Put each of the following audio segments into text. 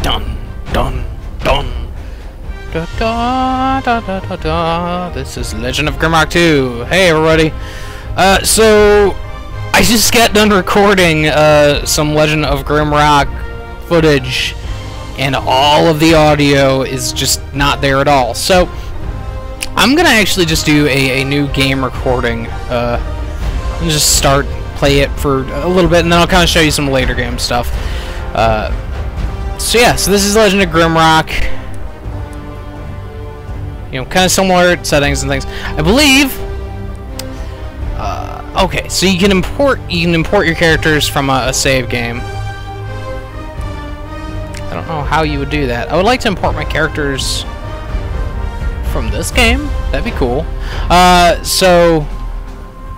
Dun, dun, dun. Da, da, da, da, da, da. This is Legend of Grimrock 2. Hey, everybody. So, I just got done recording some Legend of Grimrock footage, and all of the audio is just not there at all. So, I'm gonna actually just do a new game recording. And just play it for a little bit, and then I'll kind of show you some later game stuff. So yeah, so this is Legend of Grimrock. You know, kind of similar settings and things. I believe. Okay, so you can import your characters from a save game. I don't know how you would do that. I would like to import my characters from this game. That'd be cool. So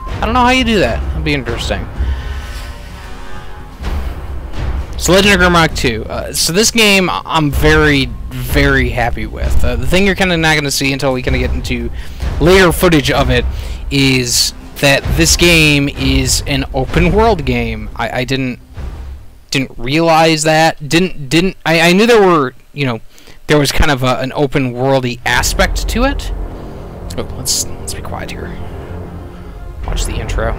I don't know how you do that. That'd be interesting. So Legend of Grimrock 2. So this game I'm very, very happy with. The thing you're kind of not going to see until we kind of get into later footage of it is that this game is an open world game. I didn't realize that. I knew there were, you know, there was kind of an open worldy aspect to it. Oh, let's be quiet here. Watch the intro.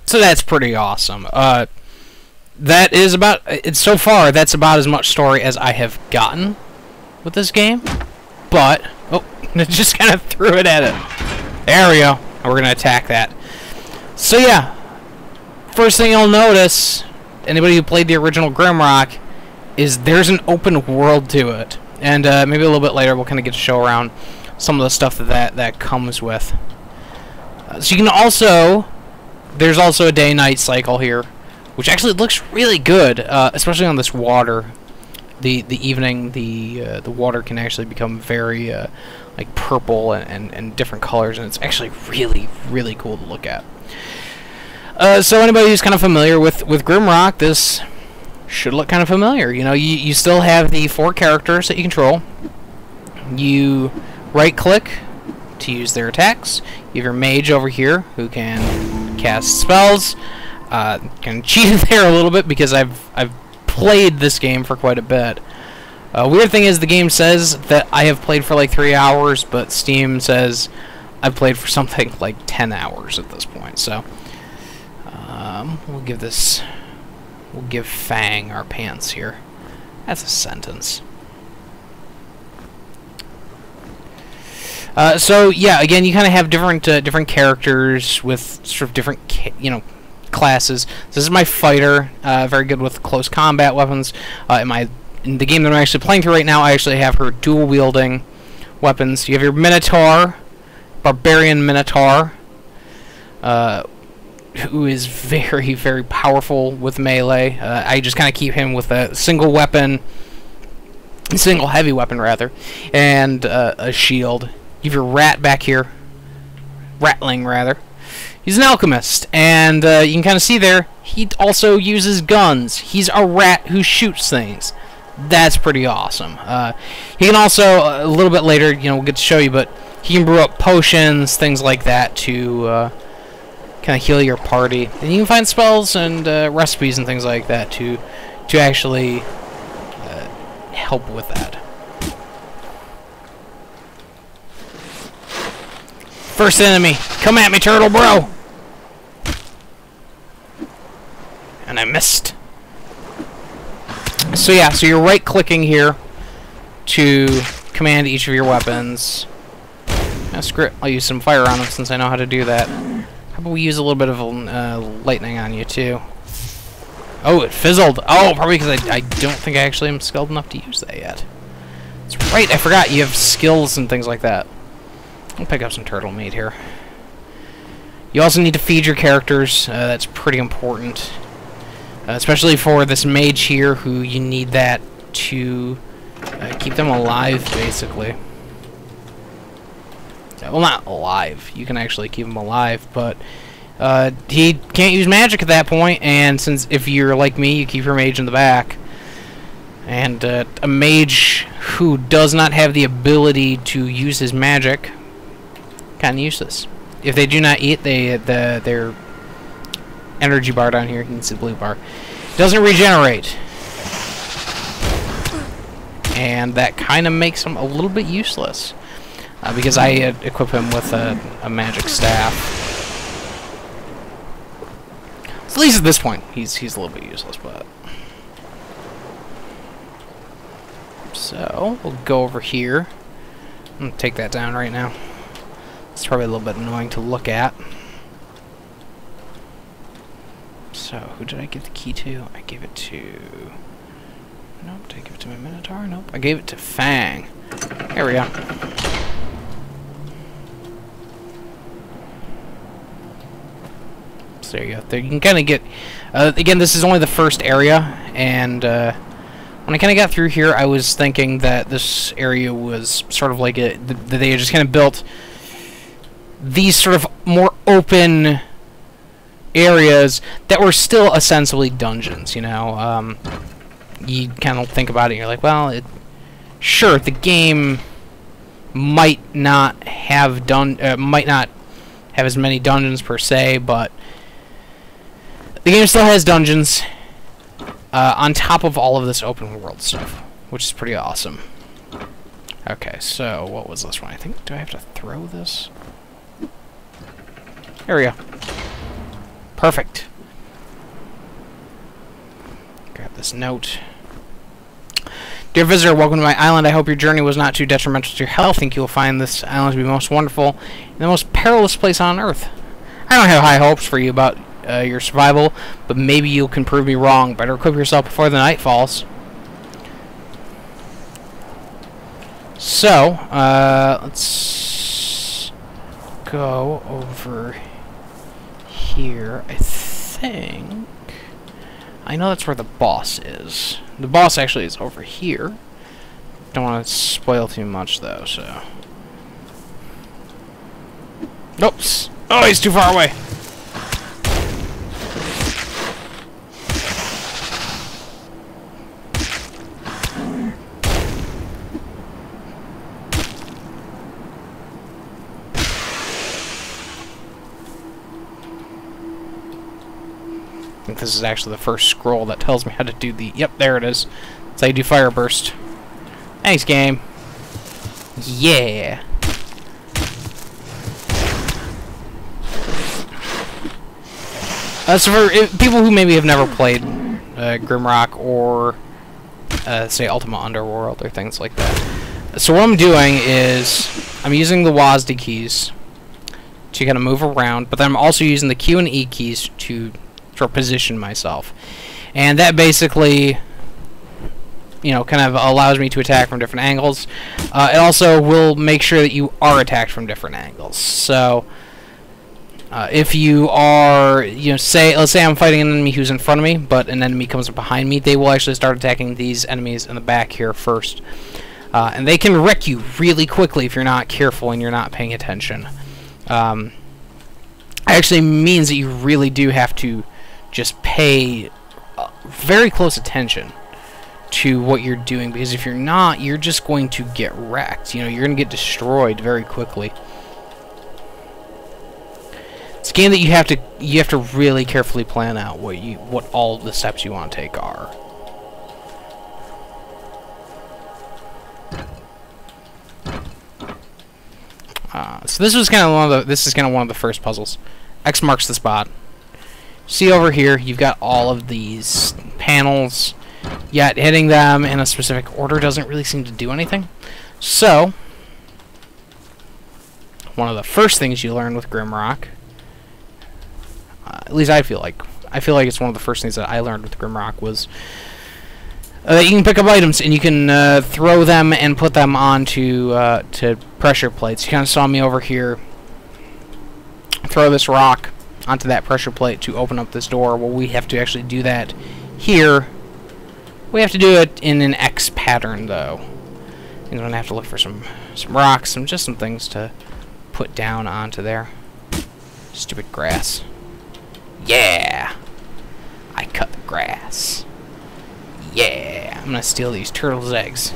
So that's pretty awesome. That is about it so far. That's about as much story as I have gotten with this game. But oh, it just kind of threw it at it. There we go. And we're gonna attack that. So yeah, first thing you'll notice, anybody who played the original Grimrock, is there's an open world to it, and maybe a little bit later we'll kind of get to show around some of the stuff that comes with. So you can also. There's also a day-night cycle here, which actually looks really good, especially on this water. The evening, the water can actually become very like purple and different colors, and it's actually really, really cool to look at. So anybody who's kind of familiar with Grimrock, this should look kind of familiar. You know, you still have the 4 characters that you control. You right-click to use their attacks. You have your mage over here who can cast spells. Can cheat there a little bit because I've played this game for quite a bit. Weird thing is the game says that I have played for like 3 hours, but Steam says I've played for something like 10 hours at this point. So we'll give Fang our pants here. That's a sentence. So yeah, again, you kind of have different characters with sort of different classes. This is my fighter, very good with close combat weapons. In the game that I'm actually playing through right now, I actually have her dual wielding weapons. You have your Minotaur, Barbarian Minotaur, who is very, very powerful with melee. I just kind of keep him with a single heavy weapon rather, and a shield. You have your rat back here, Ratling rather. He's an alchemist, and you can kind of see there, he also uses guns. He's a rat who shoots things. That's pretty awesome. He can also, a little bit later, you know, we'll get to show you, but he can brew up potions, things like that, to kind of heal your party. And you can find spells and recipes and things like that to actually help with that. First enemy, come at me, turtle bro! And I missed. So yeah, so you're right-clicking here to command each of your weapons. Now, screw it, I'll use some fire on them since I know how to do that. How about we use a little bit of lightning on you too? Oh, it fizzled. Oh, probably because I don't think I actually am skilled enough to use that yet. That's right, I forgot you have skills and things like that. I'll pick up some turtle meat here. You also need to feed your characters. That's pretty important. Especially for this mage here, who you need that to keep them alive, basically. Well, not alive. You can actually keep them alive, but he can't use magic at that point, and since if you're like me, you keep your mage in the back. And a mage who does not have the ability to use his magic, kind of useless. If they do not eat, their energy bar down here, you can see the blue bar, doesn't regenerate. And that kind of makes him a little bit useless. Because I equip him with a magic staff. So at least at this point, he's a little bit useless, but... So, we'll go over here. I'm going to take that down right now. It's probably a little bit annoying to look at. So, who did I give the key to? I gave it to... Nope, did I give it to my Minotaur? Nope, I gave it to Fang. There we go. So there you go. There you can kind of get... again, this is only the first area, and when I kind of got through here, I was thinking that this area was sort of like that they had just kind of built these sort of more open areas that were still ostensibly dungeons, you know. You kind of think about it and you're like, well, sure, the game might not have as many dungeons per se, but the game still has dungeons on top of all of this open world stuff, which is pretty awesome. Okay, so what was this one? I think, do I have to throw this? There we go. Perfect. Grab this note. Dear visitor, welcome to my island. I hope your journey was not too detrimental to your health. I think you will find this island to be most wonderful and the most perilous place on Earth. I don't have high hopes for you about your survival, but maybe you can prove me wrong. Better equip yourself before the night falls. So, let's go over here. I think I know that's where the boss is. The boss actually is over here. Don't want to spoil too much though, so. Oops! Oh, he's too far away. I think this is actually the first scroll that tells me how to do the... Yep, there it is. That's how you do Fire Burst. Thanks, game. Yeah. So for people who maybe have never played Grimrock or, say, Ultima Underworld or things like that. So what I'm doing is I'm using the WASD keys to kind of move around, but then I'm also using the Q and E keys to position myself. And that basically you know, kind of allows me to attack from different angles. It also will make sure that you are attacked from different angles. So if you are, you know, let's say I'm fighting an enemy who's in front of me, but an enemy comes up behind me, they will actually start attacking these enemies in the back here first. And they can wreck you really quickly if you're not careful and you're not paying attention. Actually means that you really do have to just pay very close attention to what you're doing, because if you're not, you're just going to get wrecked. You know, you're going to get destroyed very quickly. It's a game that you have to really carefully plan out what all the steps you want to take are. So this is kind of one of the first puzzles. X marks the spot. See over here, you've got all of these panels, yet hitting them in a specific order doesn't really seem to do anything. So, one of the first things you learn with Grimrock, at least I feel like it's one of the first things that I learned with Grimrock, was that you can pick up items and you can throw them and put them onto to pressure plates. You kind of saw me over here throw this rock onto that pressure plate to open up this door. Well, we have to actually do that here. We have to do it in an X pattern, though. I'm going to have to look for some rocks, some things to put down onto there. Stupid grass. Yeah! I cut the grass. Yeah! I'm going to steal these turtles' eggs.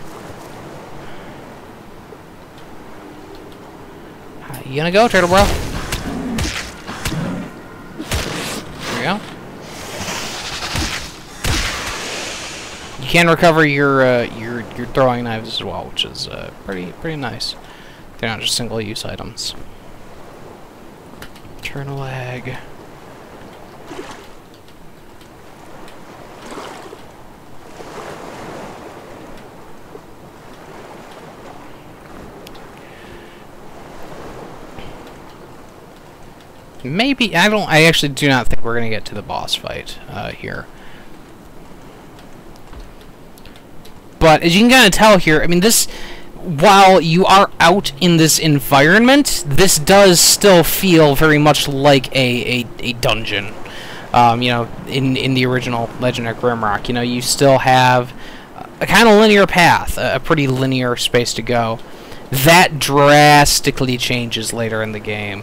How you gonna go, turtle bro? There we go. You can recover your throwing knives as well, which is pretty nice. They're not just single-use items. Turtle egg. Maybe I actually do not think we're gonna get to the boss fight here. But as you can kind of tell here, I mean, while you are out in this environment, this does still feel very much like a dungeon. You know, in the original Legend of Grimrock, you know, you still have a kind of linear path, a pretty linear space to go. That drastically changes later in the game.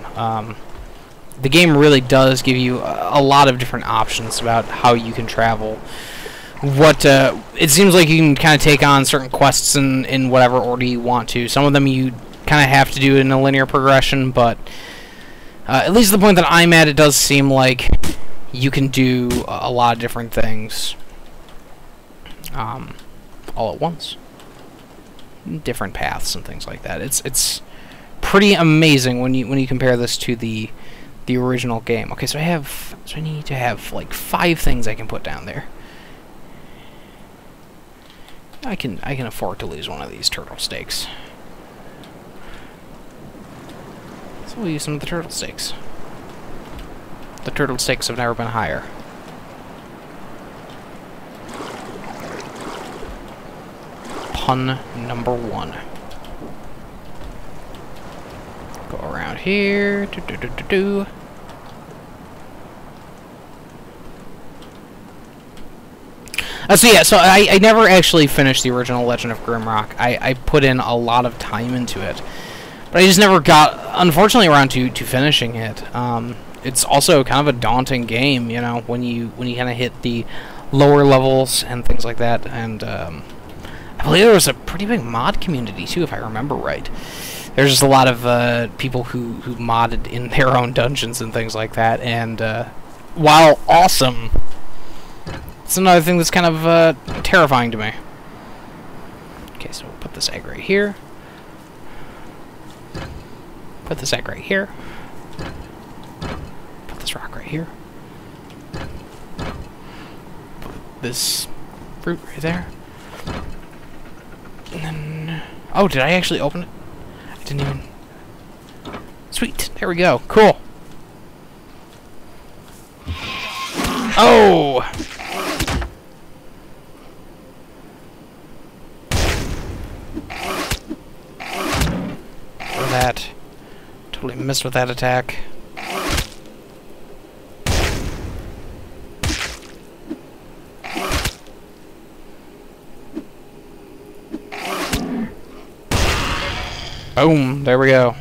The game really does give you a lot of different options about how you can travel. It seems like you can kind of take on certain quests in whatever order you want to. Some of them you kind of have to do in a linear progression, but at least the point that I'm at, it does seem like you can do a lot of different things all at once. Different paths and things like that. It's pretty amazing when you compare this to the original game. Okay, so I need to have like 5 things I can put down there. I can afford to lose one of these turtle steaks. So we'll use some of the turtle steaks. The turtle steaks have never been higher. Pun number 1. Go around here. So yeah, so I never actually finished the original Legend of Grimrock. I put in a lot of time into it, but I just never got, unfortunately, around to finishing it. It's also kind of a daunting game, you know, when you kind of hit the lower levels and things like that. And I believe there was a pretty big mod community too, if I remember right. There's just a lot of people who modded in their own dungeons and things like that. And while awesome, it's another thing that's kind of terrifying to me. Okay, so we'll put this egg right here. Put this egg right here. Put this rock right here. Put this fruit right there. And then... Oh, did I actually open it? I didn't even... Sweet, there we go. Cool. Oh! Or that. Totally missed with that attack. Boom! There we go.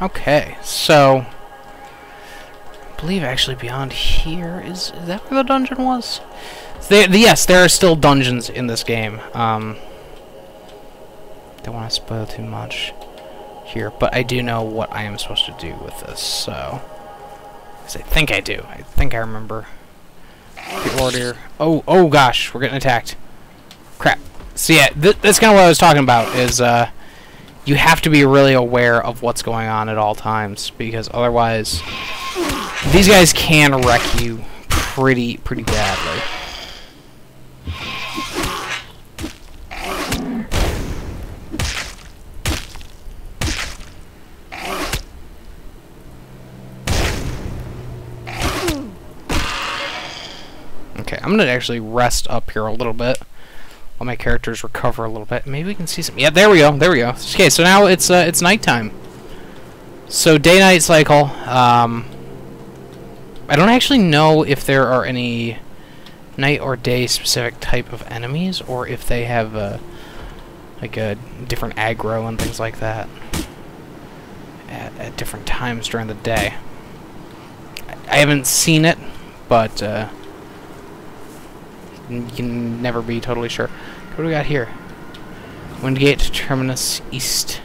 Okay, so I believe actually beyond here is that where the dungeon was? Yes, there are still dungeons in this game. Don't want to spoil too much here, but I do know what I am supposed to do with this, so 'cause I think I do. I think I remember the order. Oh gosh, we're getting attacked. Crap. So yeah, that's kind of what I was talking about. Is you have to be really aware of what's going on at all times, because otherwise these guys can wreck you pretty badly. Okay, I'm gonna actually rest up here a little bit while my characters recover a little bit. Maybe we can see some. Yeah, there we go. There we go. Okay, so now it's nighttime. So day-night cycle. I don't actually know if there are any night or day specific type of enemies, or if they have like a different aggro and things like that at different times during the day. I haven't seen it, but you can never be totally sure. What do we got here? Windgate Terminus East.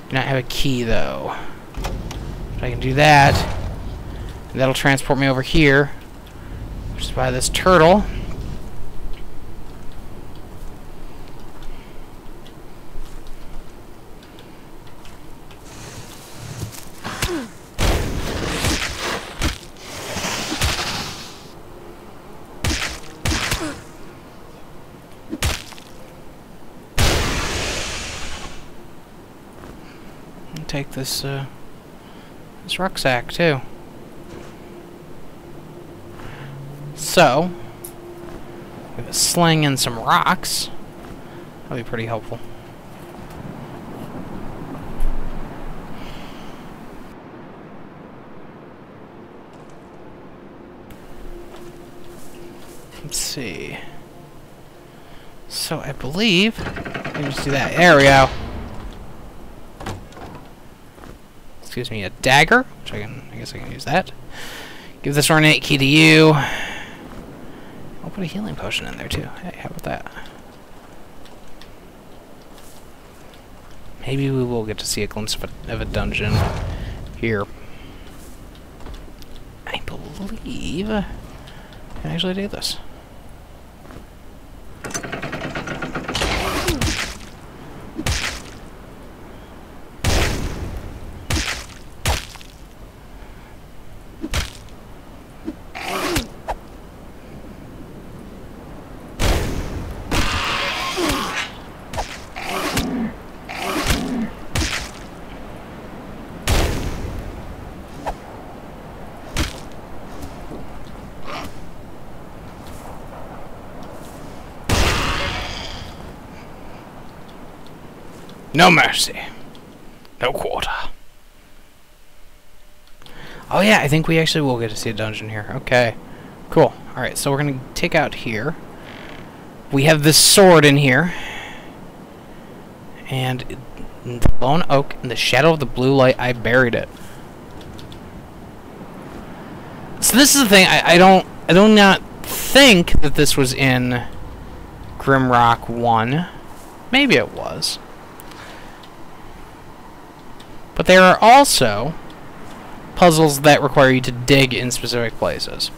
Do not have a key though. But I can do that. And that'll transport me over here, which is by this turtle. Take this this rucksack too. So we have a sling and some rocks. That'll be pretty helpful. Let's see. So I believe I can just do that. There we go. Excuse me, a dagger, which I guess I can use that. Give this ornate key to you. I'll put a healing potion in there too. Hey, how about that? Maybe we will get to see a glimpse of a dungeon here. I believe I can actually do this. No mercy. No quarter. Oh yeah, I think we actually will get to see a dungeon here. Okay. Cool. Alright, so we're gonna take out here. We have this sword in here. And in the lone oak, in the shadow of the blue light, I buried it. So this is the thing, I do not think that this was in Grimrock 1. Maybe it was. But there are also puzzles that require you to dig in specific places.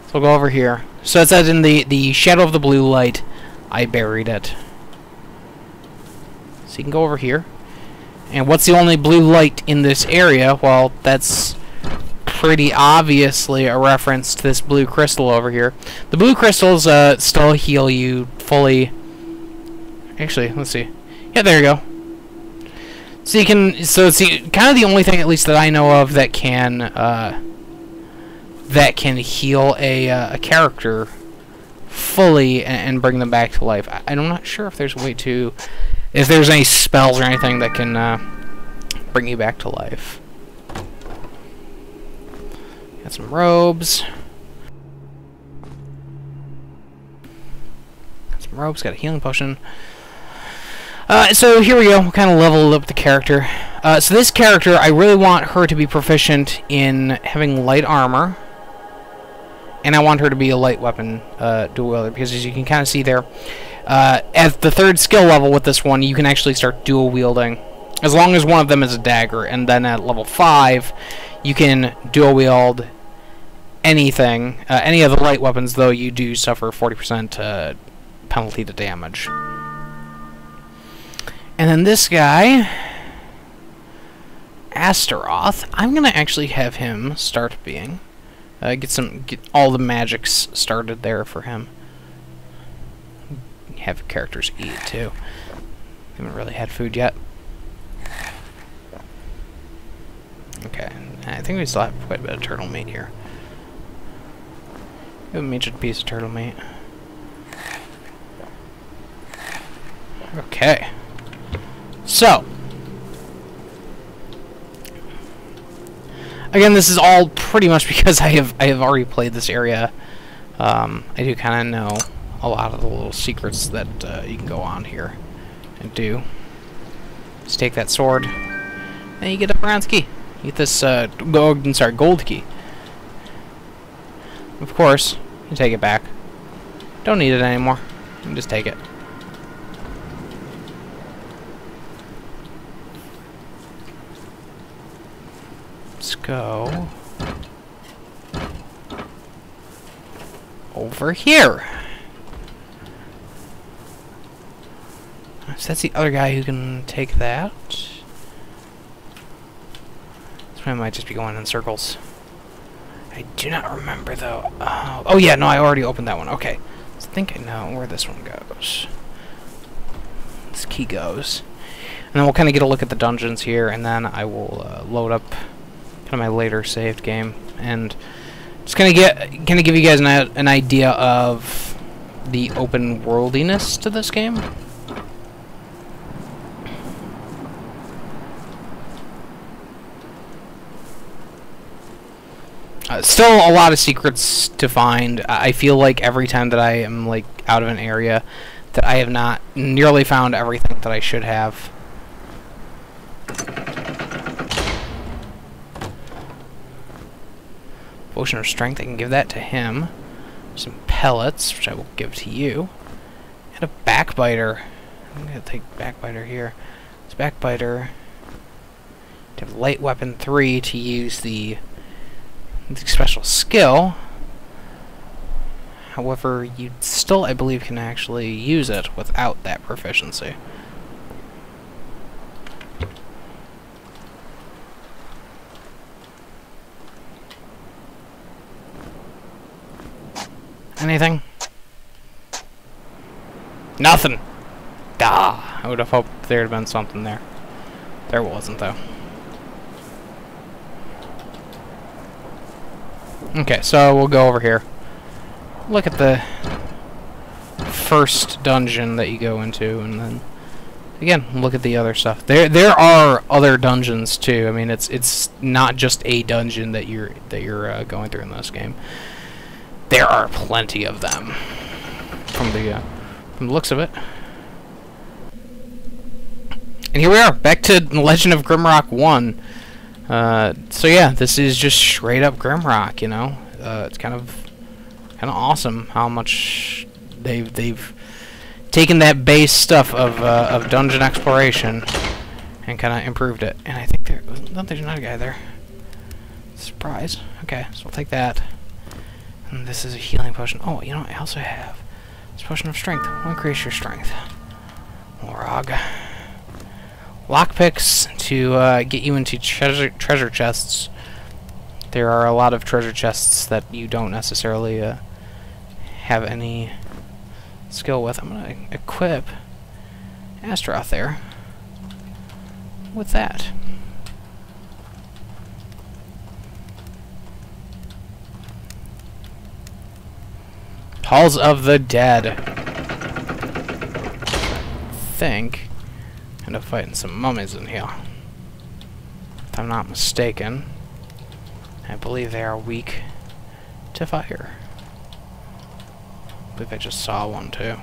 So we'll go over here. So it says in the shadow of the blue light, I buried it. So you can go over here. And what's the only blue light in this area? Well, that's pretty obviously a reference to this blue crystal over here. The blue crystals still heal you fully. Actually, let's see. Yeah, there you go. So you can, so it's kind of the only thing, at least that I know of, that can heal a character fully and bring them back to life. I'm not sure if there's a way to... if there's any spells or anything that can bring you back to life. Got some robes. Got some robes, got a healing potion. So here we go, we'll kind of level up the character. So this character, I really want her to be proficient in having light armor. And I want her to be a light weapon dual wielder, because as you can kind of see there, at the 3rd skill level with this one, you can actually start dual wielding, as long as one of them is a dagger. And then at level 5, you can dual wield anything, any of the light weapons, though you do suffer 40% penalty to damage. And then this guy, Astaroth, I'm gonna actually have him start being. Get all the magics started there for him. Have characters eat too. Haven't really had food yet. Okay, I think we still have quite a bit of turtle meat here. A major piece of turtle meat. Okay. So, again, this is all pretty much because I have already played this area. I do kind of know a lot of the little secrets that you can go on here and do. Just take that sword, and you get a bronze key. You get this gold key. Of course, you take it back. Don't need it anymore. You can just take it. Let's go over here. So that's the other guy who can take that. This one might just be going in circles. I do not remember though. Oh yeah, no, I already opened that one. Okay, so I think I know where this one goes. This key goes, and then we'll kind of get a look at the dungeons here, and then I will load up my later saved game, and just give you guys an idea of the open worldiness to this game. Still a lot of secrets to find. I feel like every time that I am like out of an area that I have not nearly found everything that I should have. Potion of Strength, I can give that to him. Some pellets, which I will give to you. And a Backbiter. I'm going to take Backbiter here. It's Backbiter. To have Light Weapon 3 to use the special skill. However, you still, I believe, can actually use it without that proficiency. Anything? Nothing! Ah, I would have hoped there had been something there. There wasn't, though. Okay, so we'll go over here. Look at the first dungeon that you go into, and then again, look at the other stuff. There are other dungeons too. I mean, it's not just a dungeon that you're going through in this game. There are plenty of them from the looks of it. And here we are, back to Legend of Grimrock 1. So yeah, this is just straight up Grimrock, you know. It's kind of awesome how much they've taken that base stuff of dungeon exploration and kind of improved it. And I think there's another guy there. Surprise. Okay, so we'll take that. And this is a healing potion. Oh, you know what I also have? This potion of strength. Will increase your strength. Lorog. Lockpicks to get you into treasure chests. There are a lot of treasure chests that you don't necessarily have any skill with. I'm gonna equip Astaroth there with that. Halls of the Dead. I think I end up fighting some mummies in here. If I'm not mistaken. I believe they are weak to fire. I believe I just saw one too.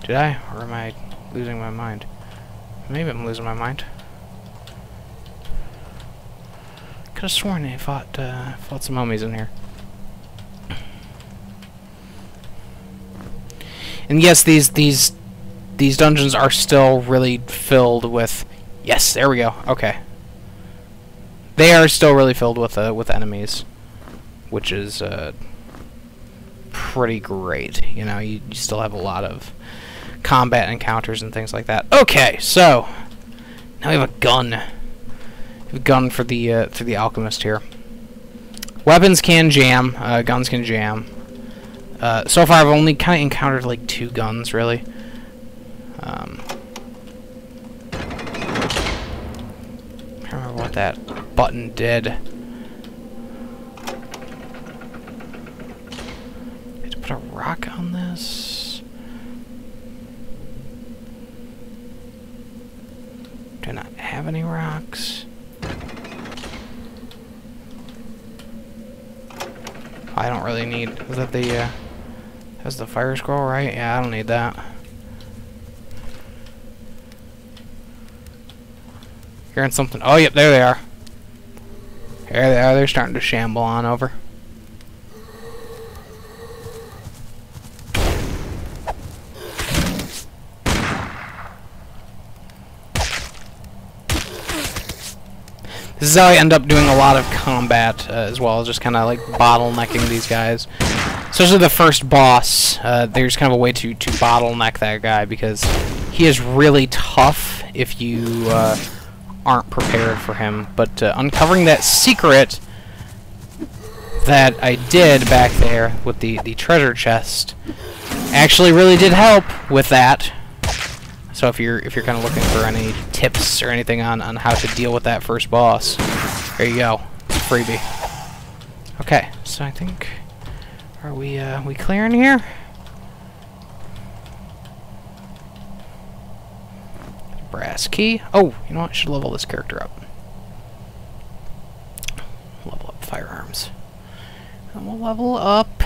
Did I? Or am I losing my mind? Maybe I'm losing my mind. Could have sworn they fought some mummies in here. And yes, these dungeons are still really filled with. Yes, there we go. Okay. They are still really filled with enemies, which is pretty great. You know, you still have a lot of combat encounters and things like that. Okay, so now we have a gun. We have a gun for the alchemist here. Weapons can jam. Guns can jam. So far, I've only kind of encountered like 2 guns, really. I can't remember what that button did. I had to put a rock on this. Do I not have any rocks? I don't really need. Is that the has the fire scroll, right? Yeah, I don't need that. Hearing something. Oh, yep, there they are. There they are. They're starting to shamble on over. This is how I end up doing a lot of combat as well, just kind of like bottlenecking these guys. Especially the first boss, there's kind of a way to bottleneck that guy because he is really tough if you aren't prepared for him. But uncovering that secret that I did back there with the treasure chest actually really did help with that. So if you're kind of looking for any tips or anything on how to deal with that first boss, there you go. It's a freebie. Okay, so I think are we clearing here? Brass key. Oh, you know what? I should level this character up. Level up firearms. And we'll level up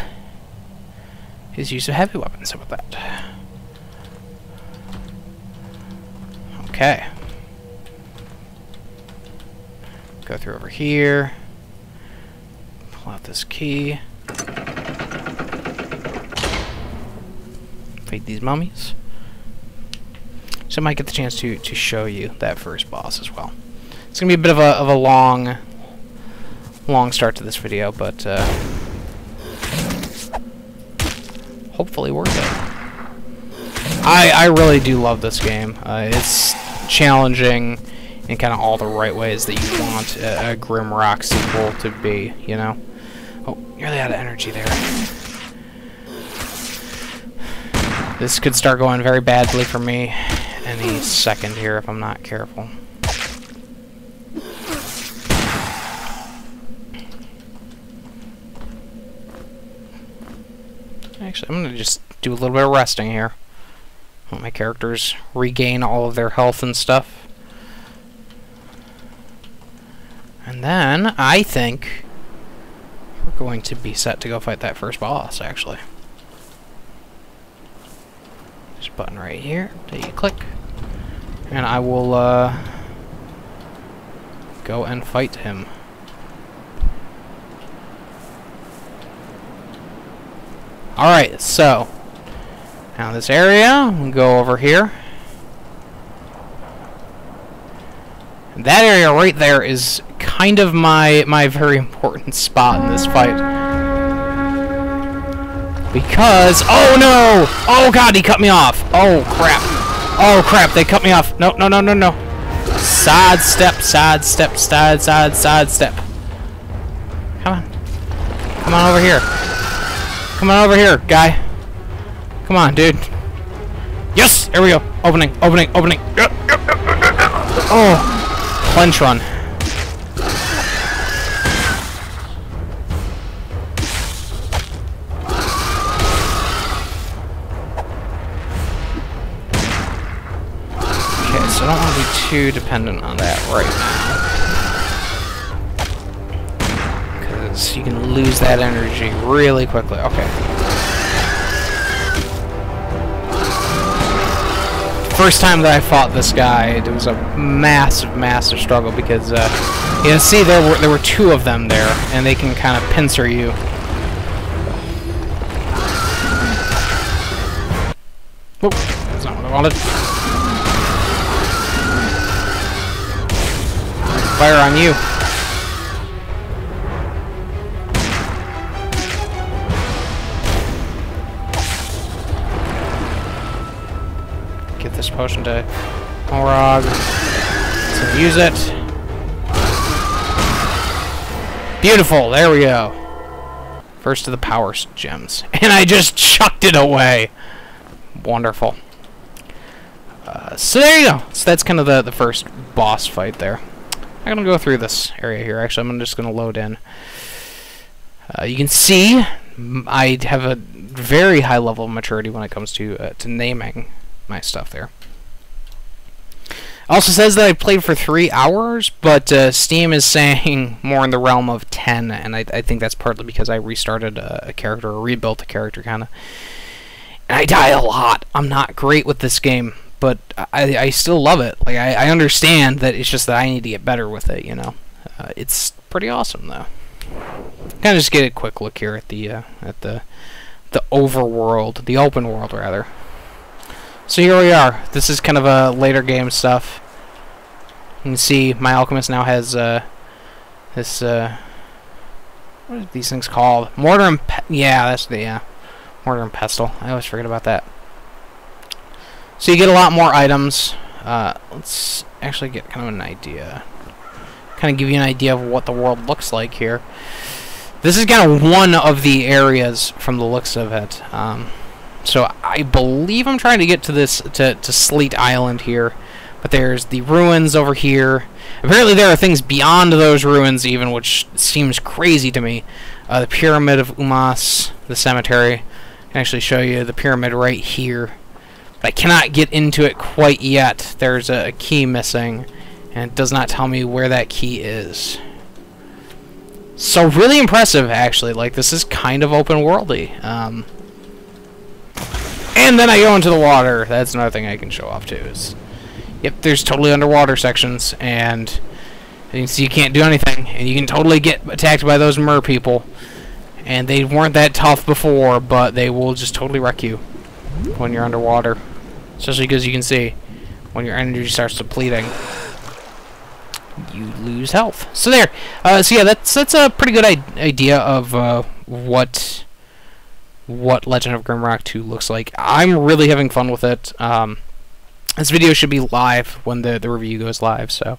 his use of heavy weapons. How about that? Okay. Go through over here. Pull out this key. Fight these mummies. So I might get the chance to show you that first boss as well. It's gonna be a bit of a long start to this video, but hopefully worth it. I really do love this game. It's challenging in kind of all the right ways that you want a Grimrock sequel to be, you know? Oh, nearly out of energy there. This could start going very badly for me any second here if I'm not careful. Actually, I'm going to just do a little bit of resting here. Let my characters regain all of their health and stuff. And then, I think we're going to be set to go fight that first boss, actually. This button right here that you click. And I will go and fight him. Alright, so now this area, we'll go over here. And that area right there is kind of my very important spot in this fight. Because, oh no! Oh god, he cut me off! Oh crap! Oh crap, they cut me off! No, no, no, no, no! Side step, side step, side step. Come on. Come on over here. Come on over here, guy. Come on, dude. Yes! There we go. Opening, opening, opening. Oh! Clench run. so I don't want to be too dependent on that right now. Because you can lose that energy really quickly. Okay. First time that I fought this guy, it was a massive, massive struggle because, you can see there were two of them there, and they can kind of pincer you. Oh, that's not what I wanted. Fire on you. Get this potion to Morog. So use it. Beautiful, there we go. First of the power gems. And I just chucked it away. Wonderful. So there you go. So that's kind of the first boss fight there. I'm going to go through this area here. Actually, I'm just going to load in. You can see I have a very high level of maturity when it comes to naming my stuff there. Also says that I played for 3 hours, but Steam is saying more in the realm of 10, and I think that's partly because I restarted a character, or rebuilt a character, kind of. And I die a lot. I'm not great with this game, but I still love it. Like I understand that it's just that I need to get better with it, you know. It's pretty awesome though. Kind of just get a quick look here at the overworld, the open world rather. So here we are. This is kind of a later game stuff. You can see my alchemist now has this what are these things called? Mortar and mortar and pestle. I always forget about that. So you get a lot more items. Let's actually get kind of an idea. Kind of give you an idea of what the world looks like here. This is kind of one of the areas from the looks of it. So I believe I'm trying to get to this to Sleet Island here, but there's the ruins over here. Apparently there are things beyond those ruins even, which seems crazy to me. The Pyramid of Umas, the cemetery. I can actually show you the pyramid right here, but I cannot get into it quite yet. There's a key missing, and it does not tell me where that key is. So really impressive, actually. Like, this is kind of open worldy. And then I go into the water. That's another thing I can show off too. Is, yep, there's totally underwater sections, and you can see you can't do anything, and you can totally get attacked by those mer people. And they weren't that tough before, but they will just totally wreck you when you're underwater. Especially because you can see when your energy starts depleting, you lose health. So there. So yeah, that's a pretty good idea of what Legend of Grimrock 2 looks like. I'm really having fun with it. This video should be live when the review goes live, so,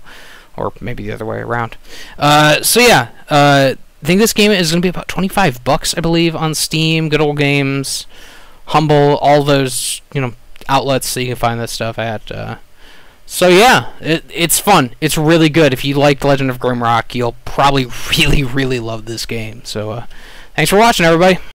or maybe the other way around. So yeah, I think this game is going to be about $25, I believe, on Steam, Good Old Games, Humble, all those, you know, outlets that you can find this stuff at. So yeah, it's fun. It's really good. If you like Legend of Grimrock, you'll probably really, really love this game. So thanks for watching, everybody.